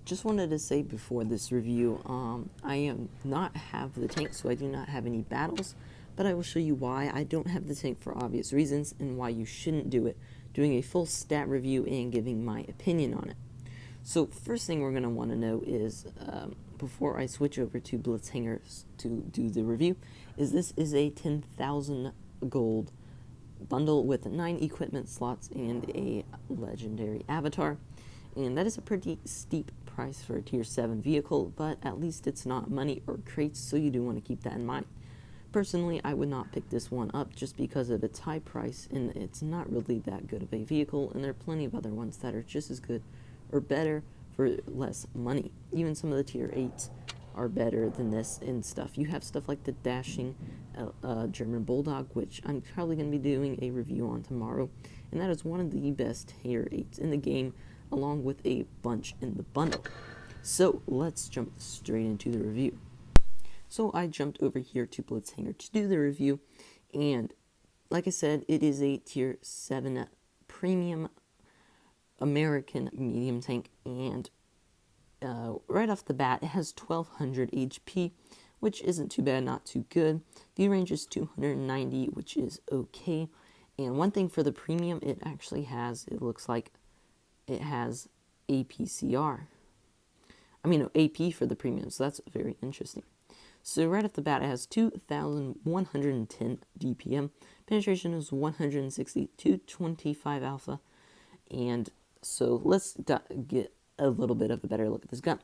Just wanted to say before this review, I am not have the tank, so I do not have any battles, but I will show you why I don't have the tank for obvious reasons and why you shouldn't do it, doing a full stat review and giving my opinion on it. So first thing we're going to want to know is, before I switch over to Blitz Hangers to do the review, is this is a 10,000 gold bundle with 9 equipment slots and a legendary avatar. And that is a pretty steep price for a tier 7 vehicle, but at least it's not money or crates, so you do want to keep that in mind. Personally, I would not pick this one up just because of its high price, and it's not really that good of a vehicle, and there are plenty of other ones that are just as good or better for less money. Even some of the tier 8s are better than this and stuff. You have stuff like the dashing German Bulldog, which I'm probably going to be doing a review on tomorrow, and that is one of the best tier 8s in the game, along with a bunch in the bundle. So let's jump straight into the review. So I jumped over here to Blitz Hanger to do the review, and like I said, it is a tier 7 premium American medium tank, and right off the bat it has 1200 HP, which isn't too bad, not too good. View range is 290, which is okay. And one thing for the premium, it actually has, it looks like it has APCR. I mean, no, AP for the premium, so that's very interesting. So right off the bat, it has 2,110 DPM. Penetration is 160, 225 alpha. And so let's get a little bit of a better look at this gun.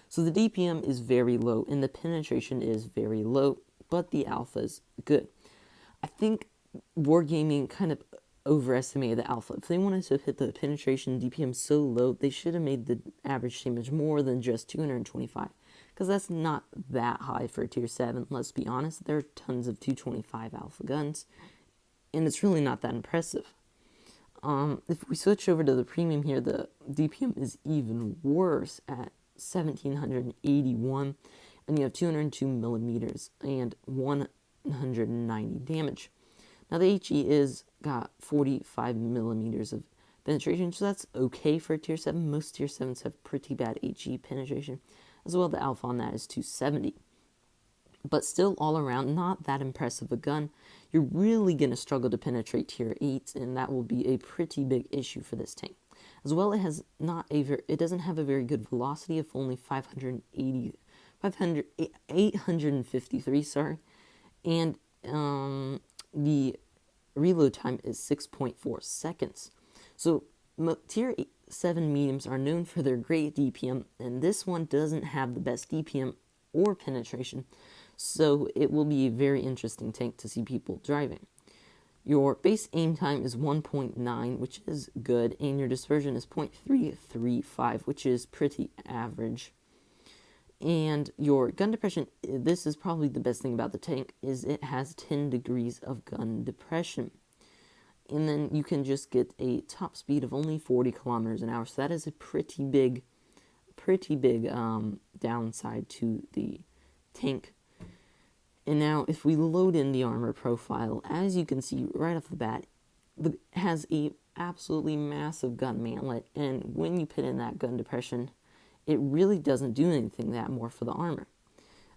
So the DPM is very low, and the penetration is very low, but the alpha is good. I think Wargaming kind of overestimated the alpha. If they wanted to hit the penetration DPM so low, they should have made the average damage more than just 225, because that's not that high for a tier 7. Let's be honest, there are tons of 225 alpha guns, and it's really not that impressive. If we switch over to the premium here, the DPM is even worse at 1781, and you have 202 millimeters and 190 damage. Now the HE is got 45 millimeters of penetration, so that's okay for a tier 7. Most tier 7s have pretty bad HE penetration. As well, the alpha on that is 270. But still, all around, not that impressive a gun. You're really going to struggle to penetrate tier 8, and that will be a pretty big issue for this tank. As well, it doesn't have a very good velocity of only 853, sorry. And the reload time is 6.4 seconds. So tier 7 mediums are known for their great DPM, and this one doesn't have the best DPM or penetration, so it will be a very interesting tank to see people driving. Your base aim time is 1.9, which is good, and your dispersion is 0.335, which is pretty average. And your gun depression, this is probably the best thing about the tank, is it has 10 degrees of gun depression. And then you can just get a top speed of only 40 kilometers an hour, so that is a pretty big downside to the tank. And now, if we load in the armor profile, as you can see right off the bat, it has a absolutely massive gun mantlet, and when you put in that gun depression, it really doesn't do anything that more for the armor.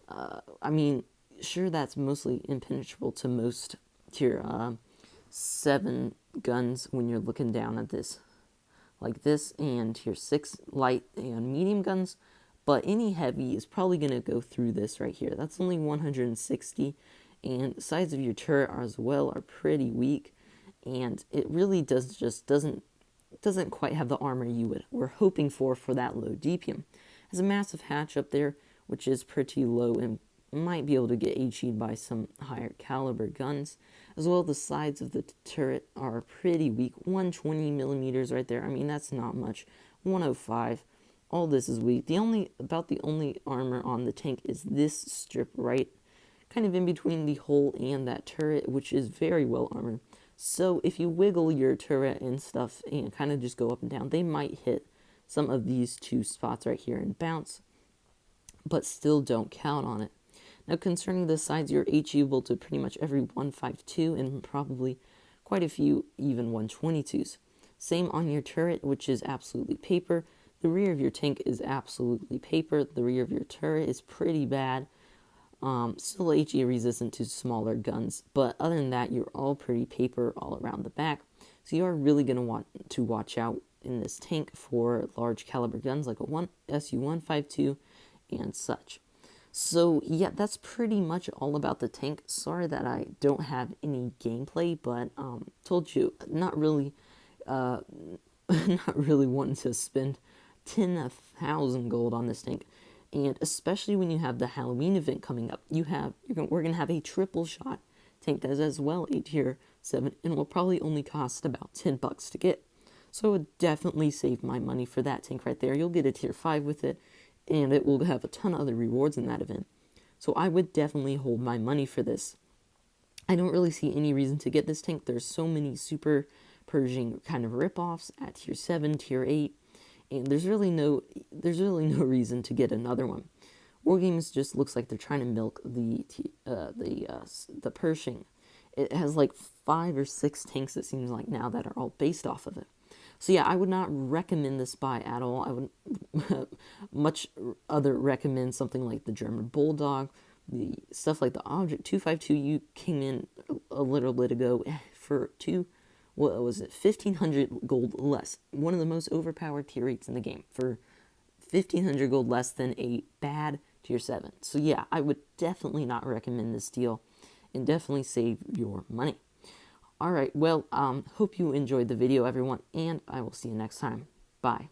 I mean, sure, that's mostly impenetrable to most tier 7 guns when you're looking down at this, like this, and tier 6 light and medium guns, but any heavy is probably going to go through this right here. That's only 160, and the sides of your turret as well are pretty weak, and it really doesn't quite have the armor you were hoping for that low DPM. It has a massive hatch up there, which is pretty low and might be able to get HE'd by some higher caliber guns. As well, the sides of the turret are pretty weak. 120 millimeters right there. I mean, that's not much. 105. All this is weak. The only armor on the tank is this strip right, kind of in between the hull and that turret, which is very well armored. So if you wiggle your turret and stuff and kind of just go up and down, they might hit some of these two spots right here and bounce, but still don't count on it. Now, concerning the sides, you're HEable to pretty much every 152 and probably quite a few even 122s. Same on your turret, which is absolutely paper. The rear of your tank is absolutely paper. The rear of your turret is pretty bad. Still HE resistant to smaller guns, but other than that, you're all pretty paper all around the back. So you are really going to want to watch out in this tank for large caliber guns like a SU-152 and such. So yeah, that's pretty much all about the tank. Sorry that I don't have any gameplay, but told you, not really not really wanting to spend 10,000 gold on this tank. And especially when you have the Halloween event coming up, we're gonna have a triple shot tank that is as well a tier 7 and will probably only cost about $10 to get. So I would definitely save my money for that tank right there. You'll get a tier 5 with it, and it will have a ton of other rewards in that event. So I would definitely hold my money for this. I don't really see any reason to get this tank. There's so many super Pershing kind of ripoffs at tier 7, tier 8, and there's really no reason to get another one. Wargames just looks like they're trying to milk the Pershing. It has like 5 or 6 tanks, it seems like now, that are all based off of it. So yeah, I would not recommend this buy at all. I would much other recommend something like the German Bulldog, the stuff like the Object 252. Came in a little bit ago for 1,500 gold less. One of the most overpowered tier 8s in the game for 1,500 gold less than a bad tier 7. So yeah, I would definitely not recommend this deal, and definitely save your money. Alright, well, hope you enjoyed the video, everyone, and I will see you next time. Bye.